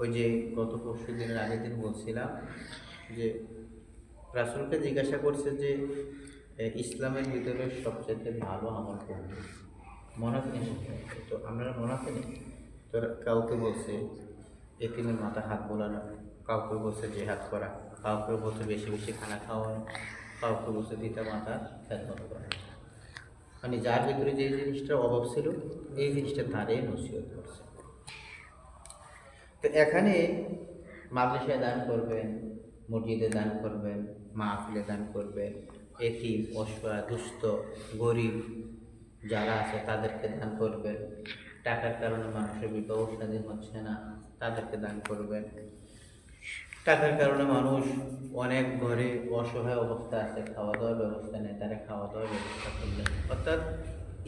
ওই যে গত পরশু দিনের আগের দিন বলছিলাম যে রাসূলকে জিজ্ঞাসা করছে যে ইসলামের ভিতরে সবচেয়ে ভালো আমল কোনটি? মনে নেই। তো আপনারা মনে নেই। তো কাউকে বলছে এতিমের মাথায় হাত বোলানো, কাউকে বলছে জিহাদ করা, কাউকে বলছে বেশি বেশি খানা খাওয়ানো, কাউকে বলছে পিতা মাতার খেদমত করা। মানে যার ভিতরে যে জিনিসটার অভাব ছিল এই জিনিসটা তারে নসিহত করছে। তো এখানে মাদ্রাসায় দান করবেন, মসজিদে দান করবেন, মাহফিলে দান করবেন, এতিম, অসহায়, দুস্থ, গরিব যারা আছে তাদেরকে দান করবেন। টাকার কারণে মানুষের বিবাহ স্বাধীন হচ্ছে না, তাদেরকে দান করবেন। টাকার কারণে মানুষ অনেক ঘরে অসহায় অবস্থা আছে, খাওয়া দাওয়ার ব্যবস্থা নেই, তারা খাওয়া দাওয়ার ব্যবস্থা করলেন। অর্থাৎ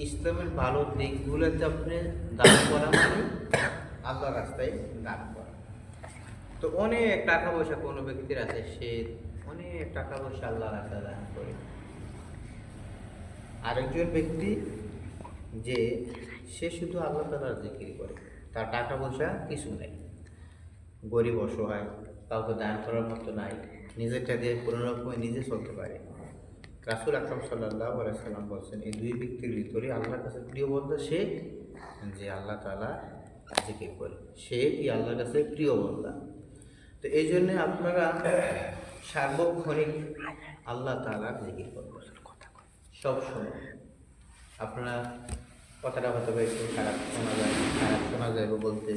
ইসলামের ভালো দিকগুলোতে আপনি দান করা মানে আল্লাহ রাস্তায় দান করা। তো অনেক টাকা পয়সা কোনো ব্যক্তির আছে, সে অনেক টাকা পয়সা আল্লাহ রাস্তায় দান করে। আরেকজন ব্যক্তি যে সে শুধু আল্লাহ তাআলার জিকির করে, তার টাকা পয়সা কিছু নেই, গরিব অসহায়, কাউকে দান করার মতো নাই, নিজেরটা দিয়ে কোনো রকমে নিজে চলতে পারে। রাসূল আকরাম সাল্লাল্লাহু আলাইহি সাল্লাম বলছেন এই দুই ব্যক্তির ভিতরে আল্লাহর কাছে প্রিয় বান্দা সে যে আল্লাহ তাআলা জিকির করে, সে কি আল্লাহর কাছে প্রিয় বান্দা। তো এই জন্যে আপনারা সার্বক্ষণিক আল্লাহ তাআলার জিকির করবেন সবসময়। আপনারা কথাটা হয়তো একটু খারাপ শোনা যাবে বলতে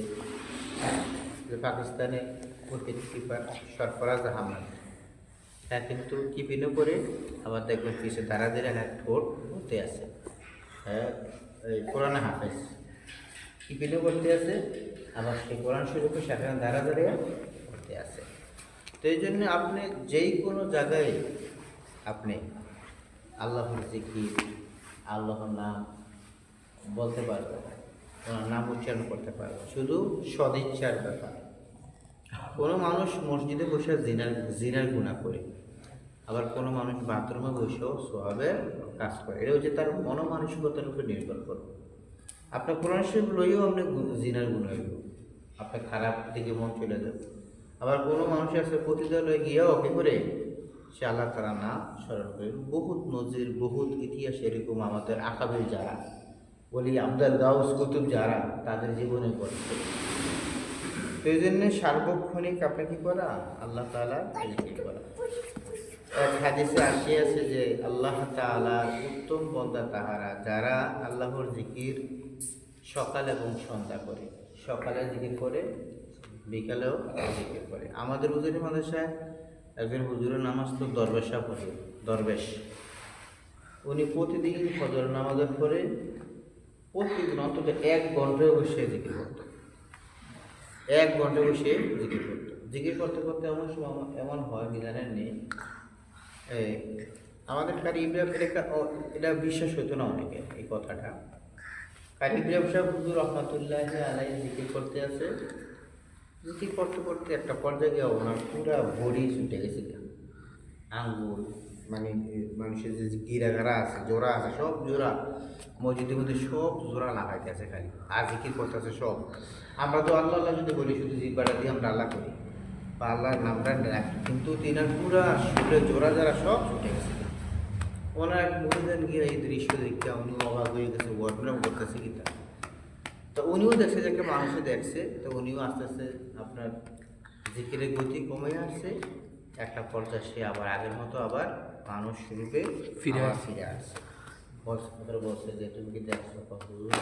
যে পাকিস্তানে উইকেট কিপার সরফরাজ আহমদ, হ্যাঁ, কিন্তু কিপিনও করে আবার দেখবেন পিছিয়ে দাঁড়াদের এক ঠোঁট হতে আছে, হ্যাঁ, এই কোরআন হাফেজ কিপিনও করতে আছে, আবার সেই কোরআন শরীফও সেখানে দাঁড়াদাঁড়ে করতে আছে। তো এই জন্য আপনি যেই কোনো জায়গায় আপনি আল্লাহর জিকির, আল্লাহর নাম বলতে পারবেন, ওনার নাম উচ্চারণ করতে পারবেন, শুধু সদিচ্ছার ব্যাপার। কোনো মানুষ মসজিদে বসে জিনার গুনাহ করে, আবার কোনো মানুষ বাথরুমে বসেও সোয়াবের কাজ করে। এটা হচ্ছে তার মনোমানসিকতার উপর নির্ভর করবে। আপনার কোরআন শরীফ লইও আপনি জিনার গুনাহ হইব, আপনার খারাপ দিকে মন চলে যাবে। আবার কোনো মানুষ আছে পতিতালয়ে গিয়েও কি করে সে আল্লাহ তাআলার নাম স্মরণ করে। বহুত নজির, বহুত ইতিহাস এরকম আমাদের আকাবের যারা বলি আব্দুল গাউস কুতুব যারা তাদের জীবনে করছে। তো এই জন্যে সার্বক্ষণিক আপনি কি করা আল্লাহ তাআলার জিকির করা। এক হাদিসে আসিয়াছে যে আল্লাহ তাআলার উত্তম বান্দা তাহারা যারা আল্লাহর জিকির সকাল এবং সন্ধ্যা করে, সকালে জিকির করে, বিকালেও জিকির করে। আমাদের হুজুরি মাদ্রাসায় একজন হুজুরের নামাজ তো দরবেশা হুজুর, দরবেশ, উনি প্রতিদিন ফজর নামাজের পরে প্রতিদিন অন্তত 1 ঘন্টায় বসে জিকির করতো, 1 ঘন্টা বসে জিকির করতো। জিকির করতে করতে এমন সময় এমন হয় মিজানের নেই, আমাদের কারি ইব্রাহিম এটা বিশ্বাস হতো না অনেকে এই কথাটা। কারি ইব্রাহিম সাহেব হুজুর রহমাতুল্লাহ আলাইহি জিকির করতে আছে, জিকির করতে করতে একটা পর্যায়ে গিয়ে ওনার পুরা বডি ছুটে গেছে, আঙ্গুল মানে মানুষের যে গিরাগারা আছে, জোড়া আছে, সব জোড়া মসজিদের মধ্যে সব জোড়া লাগাইতে আছে খালি, আর জিকির করতে আছে সব। আমরা তো আল্লাহ আল্লাহ যদি বলি শুধু জিব্বাটা দিয়ে আমরা আল্লাহ করি বা আল্লাহর নামটা রাখি, কিন্তু তিনার পুরা শরীরের জোড়া যারা সব ছুটে গেছে। ওনার এক মহিলান গিয়ে এই দৃশ্য দেখতে উনি অবাক হয়ে গেছে, ওয়ার্ডনাম করতেছে কিনা। তো উনিও দেখছে যে একটা মানুষে দেখছে, তো উনিও আস্তে আস্তে আপনার জিকিরের গতি কমে আসছে। একটা পর্যায়ে সে আবার আগের মতো আবার মানুষ রূপে ফিরে আসছে। বলছে যে তুমি কি দেখছো?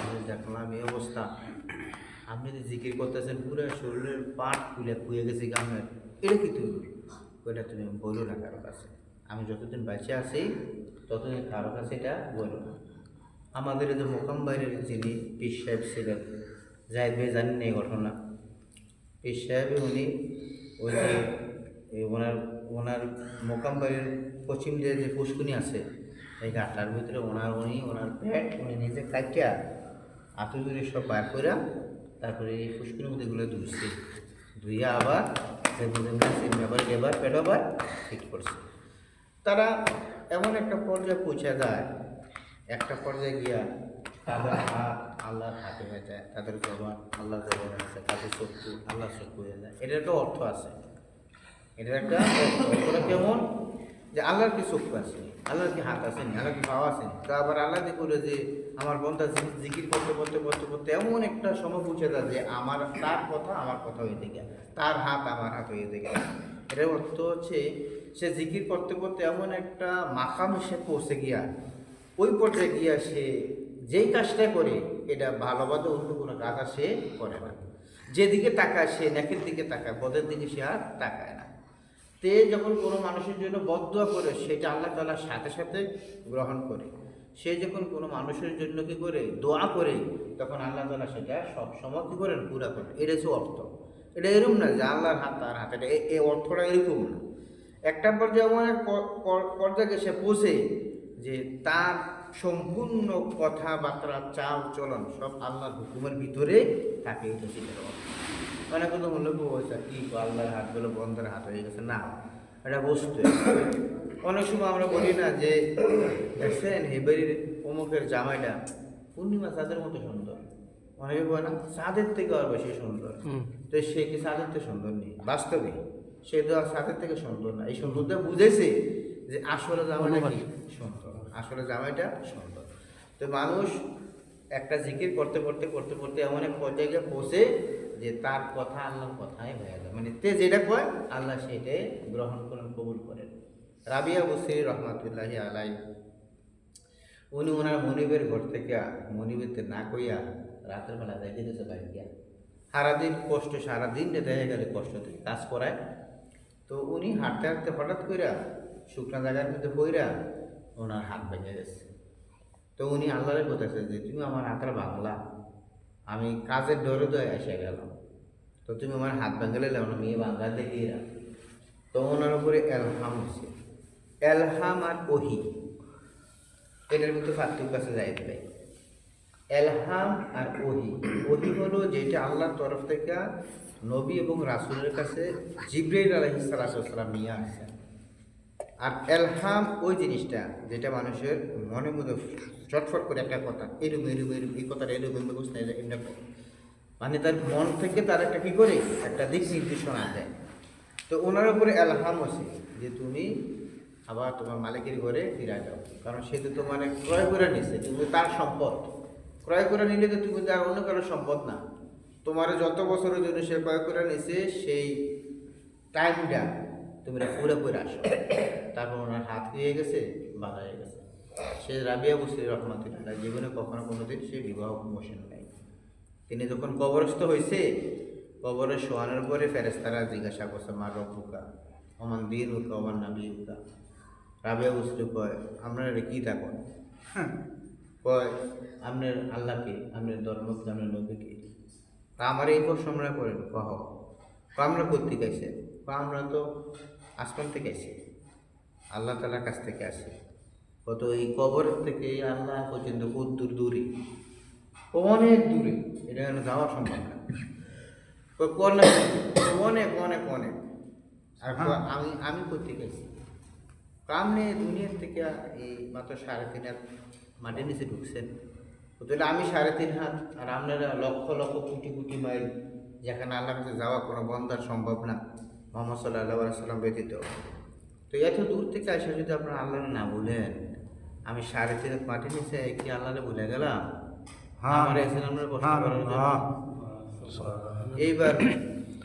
আমি দেখলাম এই অবস্থা, আপনি যে জিকির করতেছেন পুরো শরীরের পাট খুলে খুয়ে গেছে গামের, এটা কি তুমি? ওইটা তুমি বলো না কারো কাছে, আমি যতদিন বেঁচে আছি ততদিন কারো কাছে এটা বলো না। আমাদের যে মোকাম বাইরের যিনি পীর সাহেব ছিলেন, যাই বে জানেন এই ঘটনা, পীর সাহেব উনি ওই যে ওনার ওনার মোকাম বাড়ির পশ্চিম দিকে যে পুষ্কুনি আছে এই গাঁটলার ভিতরে ওনার পেট উনি নিজে কাটিয়া আঁতু জুড়ে সব বার করে তারপরে এই পুষ্কুনির মধ্যে এগুলো ধুইছে, ধুইয়া আবার আবার এবার পেট আবার ঠিক করছে। তারা এমন একটা পর্যায়ে পৌঁছে যায়, একটা পর্যায়ে গিয়া তাদের হাত আল্লাহর হাতে হয়ে যায়, তাদের জবান আল্লাহর জবান আছে, তাদের চক্ষু আল্লাহর চক্ষু হয়ে যায়। এটার একটা অর্থ আছে, এটার একটা অর্থটা কেমন যে আল্লাহর কি চক্ষু আছে, আল্লাহর কি হাত আছে, আল্লাহর কি পাওয়া আছে। তো আবার আল্লাহ দিয়ে করে যে আমার বন্ধা জিকির করতে করতে করতে করতে এমন একটা সময় পৌঁছে যায় যে আমার তার কথা আমার কথা হয়ে থেকে, তার হাত আমার হাত হয়ে থেকে। এটার অর্থ হচ্ছে সে জিকির করতে করতে এমন একটা মাকামে সে পৌঁছে গিয়া, ওই পর্যায়ে গিয়া সে যেই কাজটা করে এটা ভালোবাদে অন্য কোনো কাজ আর সে করে না। যেদিকে তাকায় সে নেকের দিকে তাকায়, বদের দিকে সে আর তাকায় না। তে যখন কোনো মানুষের জন্য বদদোয়া করে সেটা আল্লাহ তাআলার সাথে সাথে গ্রহণ করে। সে যখন কোনো মানুষের জন্য কি করে দোয়া করে, তখন আল্লাহ তাআলা সেটা সবসময় কী করেন, পুরা করেন। এটা হচ্ছে অর্থ। এটা এরকম না যে আল্লাহর হাত তার হাতে, এই অর্থটা এরকম না। একটা পর্যায়ে এমন এক পর্যায়ে সে পৌঁছে যে তার সম্পূর্ণ কথাবার্তা চাল চলন সব আল্লাহর হুকুমের ভিতরে থাকে। এটা ছিল অনেক কথা মূল্য বলছে কি আল্লাহর হাতগুলো বন্ধের হাত হয়ে গেছে, না এটা বস্তু। অনেক সময় আমরা বলি না যে দেখছেন হেবারির অমুকের জামাইটা পূর্ণিমা চাঁদের মতো সুন্দর, অনেকে বলে না চাঁদের থেকে আর বেশি সুন্দর। তো সে কি চাঁদের থেকে সুন্দর নেই? বাস্তবে সে তো আর চাঁদের থেকে সুন্দর না। এই সুন্দরটা বুঝেছে যে আসলে জামাইটা কি সুন্দর, আসলে জামাইটা সুন্দর। তো মানুষ একটা জিকির করতে করতে করতে করতে এমন এক পর্যায়ে পৌঁছে যে তার কথা আল্লাহর কথাই হয়ে যায়, মানে তে যেটা কয় আল্লাহ সেটাই গ্রহণ করেন, কবুল করেন। রাবিয়া বুসরি রহমাতুল্লাহি আলাই উনি ওনার মনিবের ঘর থেকে মনিবেরতে না কইয়া রাতের বেলা দেখে দিয়েছে বাড়ি গিয়া। সারাদিন কষ্ট, সারাদিন দেখা গেলে কষ্ট থেকে কাজ করায়। তো উনি হাঁটতে হাঁটতে হঠাৎ কইরা শুকনা জায়গার মধ্যে পইরা ওনার হাত ভেঙে গেছে। তো উনি আল্লাহরে বলতেছে যে তুমি আমার হাতের বাংলা, আমি কাজের ডরে দয়ে এসে গেলাম, তো তুমি আমার হাত ভাঙলে না মেয়ে বাংলা দেখিয়ে। তো ওনার উপরে এলহাম হচ্ছে, এলহাম আর ওহি এটার মধ্যে পার্থক্য কাছে যাইতে পাই। এলহাম আর ওহি, ওহি হলো যেটা আল্লাহর তরফ থেকে নবী এবং রাসূলের কাছে জিবরাইল আলাইহিস সালাম নিয়ে আসছেন। আর এলহাম ওই জিনিসটা যেটা মানুষের মনের মধ্যে চটফট করে একটা কথা এরম এরম এরম, এই কথাটা এরম এরম বুঝতে এমনি, মানে তার মন থেকে তার একটা কী করে একটা দিক নির্দেশনা দেয়। তো ওনার উপরে এলহাম আছে যে তুমি আবার তোমার মালিকের ঘরে ফিরে যাও, কারণ সে তো তোমার ক্রয় করে নিচ্ছে, তুমি তার সম্পদ। ক্রয় করে নিলে তো তুমি তার অন্য কারো সম্পদ না। তোমার যত বছরের জন্য সে ক্রয় করে নিছে সেই টাইমটা তুমি পুরো করে আসো। তারপর ওনার হাত হয়ে গেছে, বাধা হয়ে গেছে। সে রাবিয়া বুসরি রহমাতুল্লাহ জীবনে কখনো কোনোদিন সে বিবাহ মোশন নেই। তিনি যখন কবরস্থ হয়েছে, কবরে শোয়ানোর পরে ফেরেশতারা জিজ্ঞাসা করছে মা রব্বুকা ওমান দীনুকা ওমান নাবিয়ুকা। রাবিয়া বুসরি কয় আপনার কি থাকুন, কয় আপনার আল্লাহকে, আপনার ধর্মকে, আপনার নবীকে। আমার এই প্রশ্ন আমরা করেন কহ, আমরা কোথেকে আইসি? আমরা তো আসমান থেকে আসি, আল্লাহ তাআলার কাছ থেকে আসি। কত এই কবর থেকে আল্লাহ পর্যন্ত কত দূর দূরে, অনেক দূরে, এটা যাওয়া সম্ভব না। অনেক অনেক অনেক। আর আমি কোথেকে আসি? আপনি দুনিয়ার থেকে এই মাত্র 3.5 হাত মাটির নিচে ঢুকছেন, তাহলে আমি 3.5 হাত আর আপনারা লক্ষ লক্ষ কোটি কোটি মাইল, যেখানে আল্লাহর কাছে যাওয়া কোনো বন্দার সম্ভব না মুহাম্মদ সাল্লাল্লাহু আলাইহি সাল্লাম ব্যতীত। তো এত দূর থেকে এসে যদি আপনারা আল্লাহরে না বলেন, আমি 3.5 হাত মাটির নিচে কি আল্লাহরে ভুলে গেলাম? আমার এসে আমরা কষ্ট করার জন্য। এইবার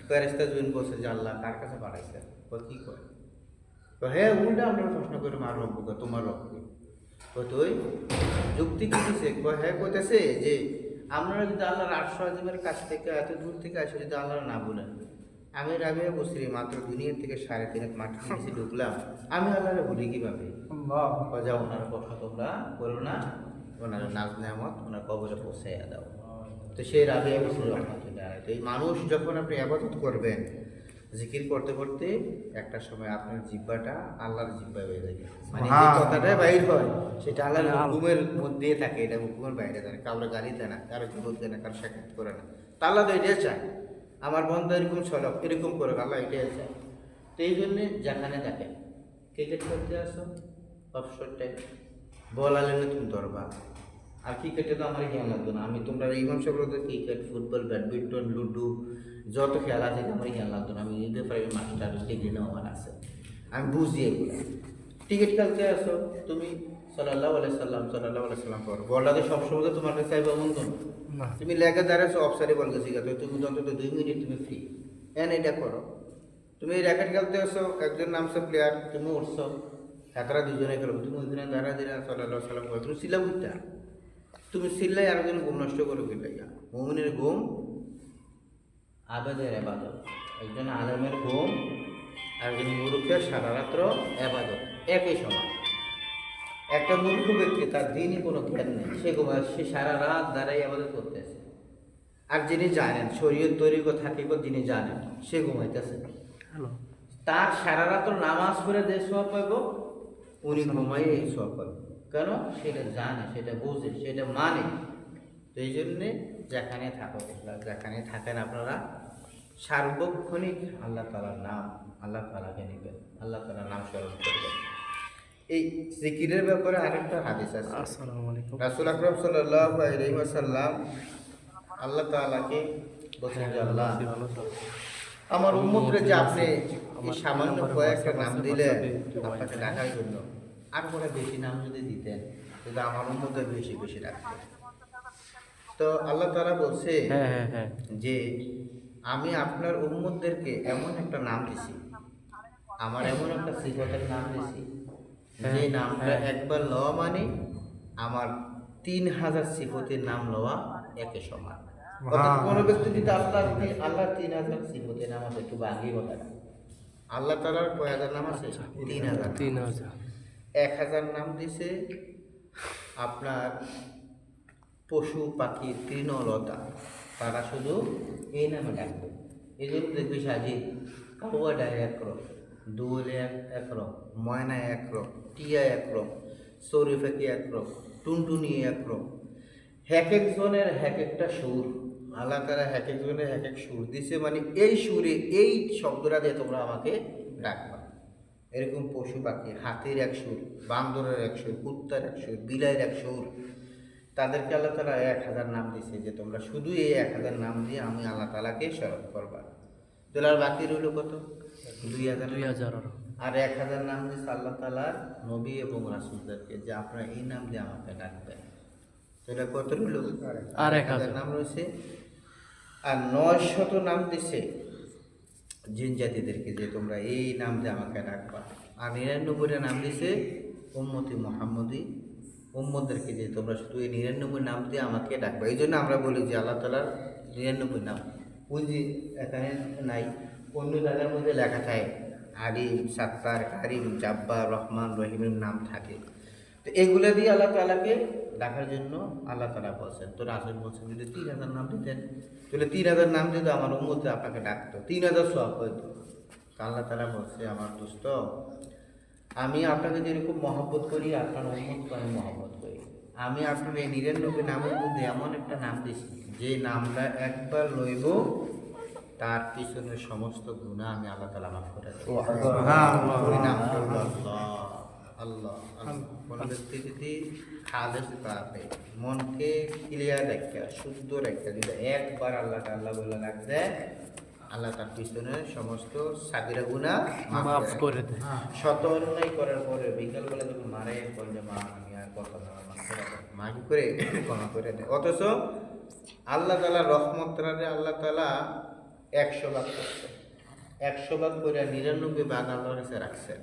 ফেরেশতা জুন বলছে যে আল্লাহ কার কাছে পাঠাইছে? কি করে? তো হ্যাঁ উল্টা আমরা প্রশ্ন করে মার রব্বুকা, তোমার রব্বকে। তুই যুক্তি কি দিছে? হ্যাঁ কইতেছে যে আপনারা যদি আল্লাহর আরশ আজিমের কাছ থেকে এত দূর থেকে আসে যদি আল্লাহর না বলেন, আমি রাবিয়া বুসরি মাত্র দুনিয়ার থেকে 3.5 হাত মাটির নিচে ঢুকলাম, আমি আল্লাহরে বলি কীভাবে? যা ওনার কথা তোমরা করো না, ওনার নাজ নেয়ামত ওনার কবরে পৌঁছাইয়া দাও। তো সেই রাবিয়া বুসরি রহমাতুল্লাহ। তো এই মানুষ যখন আপনি ইবাদত করবেন, জিকির করতে করতে একটা সময় আপনার জিহ্বাটা আল্লাহর জিহ্বা হয়ে যাবে, মানে যে কথাটা বাইর হয় সেটা আল্লাহর হুকুমের মধ্যে থাকে, এটা হুকুমের বাইরে থাকে। কারো গালি দেয় না, কারো বিপদ দেয় না, কারো সাক্ষাৎ করে না। তা আল্লাহ তো এটাই চায় আমার বন্ধু এরকম চলক, এরকম করে, আল্লাহ এটাই চায়। তো এই জন্যে যেখানে দেখেন ক্রিকেট খেলতে আসো অবসর টাইম, বল আলে তুমি ধরবা, আর ক্রিকেটে তো আমার খেয়াল লাগতো না, আমি তোমরা এই মানুষগুলো তো ক্রিকেট ফুটবল ব্যাডমিন্টন লুডো যত খেলা আছে আমার খেয়াল লাগতো না, আমি ঈদের পরে মাস্টার ডিগ্রি নেওয়া আমার আছে, আমি বুঝি এগুলো। টিকিট খেলতে আসো তুমি সাল্লাল্লাহু আলাইহি সাল্লাম করো, বলটা তো সবসময় তো তোমার কাছে চাইবো এমন তো না। তুমি লেগে দাঁড়াচ্ছো অফসারে বল গেছি তো তুমি অন্তত 2 মিনিট তুমি ফ্রি এটা করো। তুমি র্যাকেট খেলতে আসো, একজন নামছে প্লেয়ার, তুমি উঠছো, এতরা দুজনে খেলো, তুমি ওইখানে দাঁড়া দিলা সাল্লাল্লাহু সাল্লাম করো, তুমি সিলা উঠতা, তুমি সিল্লাই আরেকজন ঘুম নষ্ট করো কিলাইয়া। মুমিনের ঘুম আবেদের এবাদত, একজন আলেমের ঘুম একজন মূর্খের সারা রাত্র এবাদত একই সময়। একটা মূর্খ ব্যক্তি তার দিনই কোনো জ্ঞান নেই, সে ঘুমায়, সে সারা রাত দাঁড়াই আবাদত করতেছে। আর যিনি জানেন শরীয়ত তরিক থাকিব, যিনি জানেন সে ঘুমাইতেছে, তার সারা রাত্র নামাজ পড়ে যে সওয়াব পাইব উনি ঘুমাই এই সওয়াব পাইব। কেন? সেটা জানে, সেটা বোঝে, সেটা মানে। তো এই জন্যে যেখানে থাকো, যেখানে থাকেন আপনারা সার্বক্ষণিক আল্লাহ তাআলার নাম, আল্লাহ তাআলাকে নেবেন, আল্লাহ তাআলার নাম স্মরণ করবেন। এই জিকিরের ব্যাপারে আরেকটা হাদিস আছে। আসসালামু আলাইকুম, রাসূল আকরাম সাল্লাল্লাহু আলাইহি ওয়াসাল্লাম আল্লাহ তাআলাকে বলেন যে আল্লাহ আমার উম্মতরে যে আপনি এই সামান্য কয়েকটা নাম দিলেন আপনাকে ডাকার জন্য, আর পরে বেশি নাম যদি দিতেন যদি আমার উম্মতদের বেশি বেশি ডাকতেন। তো আল্লাহ তাআলা বলছে যে আমি আপনার উম্মতদেরকে এমন একটা নাম দিছি, আমার এমন একটা সিফাতের নাম দিছি যে নামটা একবার লওয়া মানে আমার 3000 সিফতের নাম লওয়া একই সমান। অর্থাৎ কোন ব্যক্তি যদি আল্লাহর 3000 সিফতের নাম আছে, একটু বাকি কথা, আল্লাহ তাআলার কয় হাজার নাম আছে? 3000। 1000 নাম দিছে আপনার পশু পাখি তৃণলতা, তারা শুধু এই নামে ডাকবে। এই জন্য দেখবি সাজি কাউয়া ডায় একরম, দুলে একরম, ময়না একরম, টিয়া একরম, শরীফাকি একরম, টুনটুনি একরম, এক একজনের এক একটা সুর। আল্লাহ তাআলা এক একজনের এক এক সুর দিছে, মানে এই সুরে এই শব্দটা দিয়ে তোমরা আমাকে ডাকবা। এরকম পশু পাখি, হাতির এক সুর, বান্দরের এক সুর, কুত্তার এক সুর, বিলাইয়ের এক সুর, তাদেরকে আল্লাহ তাআলা 1000 নাম দিয়েছে যে তোমরা শুধু এই 1000 নাম দিয়ে আমি আল্লাহ তাআলাকে স্মরণ করবা। তাহলে আর বাকি রইল কত? 2000। আর 1000 নাম দিয়েছে আল্লাহ তাআলার নবী এবং রাসূলদেরকে যে আপনারা এই নাম দিয়ে আমাকে ডাকবেন। তাহলে কত রইল? আর 1000 নাম রয়েছে। আর 900 নাম দিছে জিন জাতিদেরকে যে তোমরা এই নাম দিয়ে আমাকে ডাকবা। আর 99টা নাম দিছে উম্মতি মুহাম্মদী উম্মতদেরকে যে তোমরা শুধু এই 99 নাম দিয়ে আমাকে ডাকবা। এই জন্য আমরা বলি যে আল্লাহ তাআলার 99 নাম ওই যে এখানে নাই, অন্য জায়গার মধ্যে লেখা থাকে আলিম, সাত্তার, কারিম, জাব্বার, রহমান, রহিমের নাম থাকে। তো এগুলো দিয়ে আল্লাহ তাআলাকে ডাকার জন্য আল্লাহ তাআলা বলছেন। তো রাসূল বলছেন যদি 3000 নাম দিতেন তাহলে 3000 নাম দিয়ে আমার উম্মতে আপনাকে ডাকতো, 3000 সওয়াব হইতো। আল্লাহ তাআলা বলছে আমার দোস্ত, আমি আপনাকে যেরকম মহব্বত করি আপনার উম্মতকে আমি মহব্বত করি। আমি আপনার এই 99 নামের মধ্যে এমন একটা নাম দিছি যে নামটা একবার লইব তার পিছনের সমস্ত গুনাহ আমি আল্লাহ তাআলা মাফ করে দেব। ওই নামটা হলো আল্লাহ। কোন ব্যক্তি যদি খালেস ভাবে মনকে ক্লিয়ার রাখা, শুদ্ধ রাখা, যদি একবার আল্লাহ বলে রাখতে আল্লাহ তার পিছনে সমস্ত সাগিরা গুনাহ মাফ করে দেয়। শত অন্যায় করার পরে বিকালবেলা যখন মারে বলে মা আমি আর কথা না, মা কি করে ক্ষমা করে দেয়। অথচ আল্লাহ তাআলা রহমতটারে আল্লাহ তাআলা 100 ভাগ করছে, 100 ভাগ করে 99 ভাগ আল্লাহর কাছে রাখছে।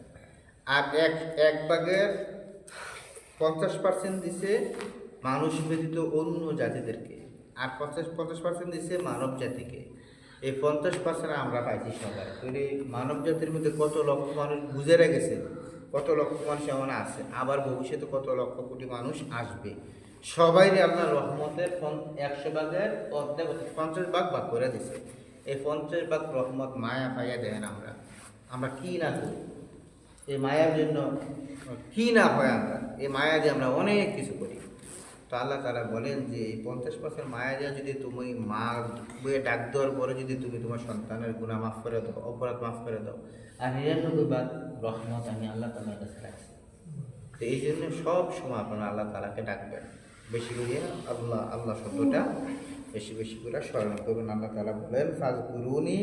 আর এক ভাগের 50% দিছে মানুষ ব্যতীত অন্য জাতিদেরকে, আর 50% দিছে মানব জাতিকে। এই 50% আমরা পাইছি সবাই। তৈরি মানব জাতির মধ্যে কত লক্ষ মানুষ গুজরে গেছে, কত লক্ষ মানুষ এমন আছে, আবার ভবিষ্যতে কত লক্ষ কোটি মানুষ আসবে। সবাই আল্লাহ রহমতের 100 ভাগের অর্ধেক 50 ভাগ ভাগ করে দিছে। এই 50 ভাগ রহমত মায়া পাইয়া দেন আমরা কি না করি এই মায়ার জন্য, কি না হয় আমরা এই মায়া দিয়ে আমরা অনেক কিছু করি। তো আল্লাহ তাআলা বলেন যে এই 50% মায়া দিয়ে যদি তুমি মা বইয়ে ডাক দেওয়ার পরে যদি তুমি তোমার সন্তানের গুনাহ মাফ করে দাও, অপরাধ মাফ করে দাও, আর 99 ভাগ রহমত আমি আল্লাহ তাআলার কাছে রাখছি। তো এই জন্য সব সময় আপনারা আল্লাহ তাআলাকে ডাকবেন। বেশি করে আল্লাহ আল্লাহ শব্দটা বেশি বেশি করে স্মরণ করুন। আল্লাহ তাআলা বলেন ফাযকুরুনি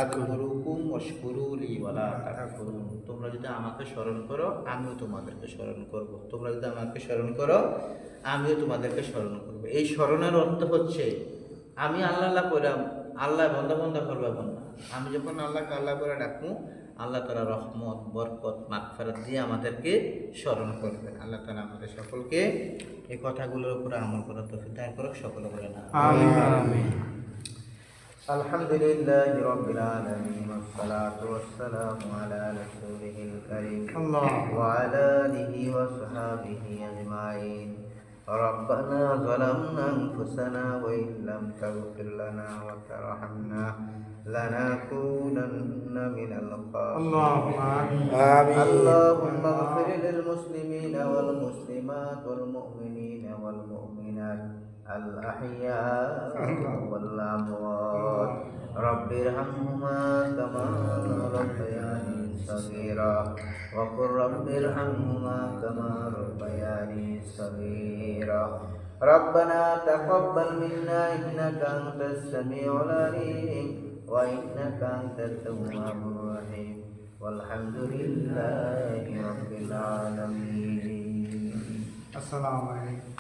আযকুরুকুম ওয়াশকুরুলি ওয়ালা তাকফুরুন। তোমরা যদি আমাকে স্মরণ করো আমিও তোমাদেরকে স্মরণ করব। তোমরা যদি আমাকে স্মরণ করো আমিও তোমাদেরকে স্মরণ করব। এই স্মরণের অর্থ হচ্ছে আমি আল্লাহ আল্লাহ কইরাম, আল্লাহ বন্ধা বন্ধা করবে না। আমি যখন আল্লাহকে আল্লাহ করে ডাকবো আল্লাহ তাআলা রহমত বরকত মাগফিরাত দিয়ে আমাদেরকে স্মরণ করবেন। আল্লাহ তাআলা আমাদের সকলকে এই কথাগুলোর উপরে আমল করার তৌফিক দান করুক। সকলে বলে না আমিন। আলহামদুলিল্লাহি রাব্বিল আলামিন ওয়াসসালাতু ওয়াসসালামু আলা রাসূলিল কারীম ওয়া আলা আলিহি ওয়া সাহবিহি আজমাইন। ربنا ظلمنا أنفسنا وإن لم تغفر لنا وترحمنا لنكونن من الخاسرين. اللهم اغفر للمسلمين والمسلمات والمؤمنين والمؤمنات الأحياء والأموات. رب ارحمهما كما ربياني صغيرا وقل رب ارحمهما كما ربياني صغيرا. ربنا تقبل منا إنك أنت السميع العليم وإنك أنت التواب الرحيم والحمد لله رب العالمين. আসসালামু আলাইকুম।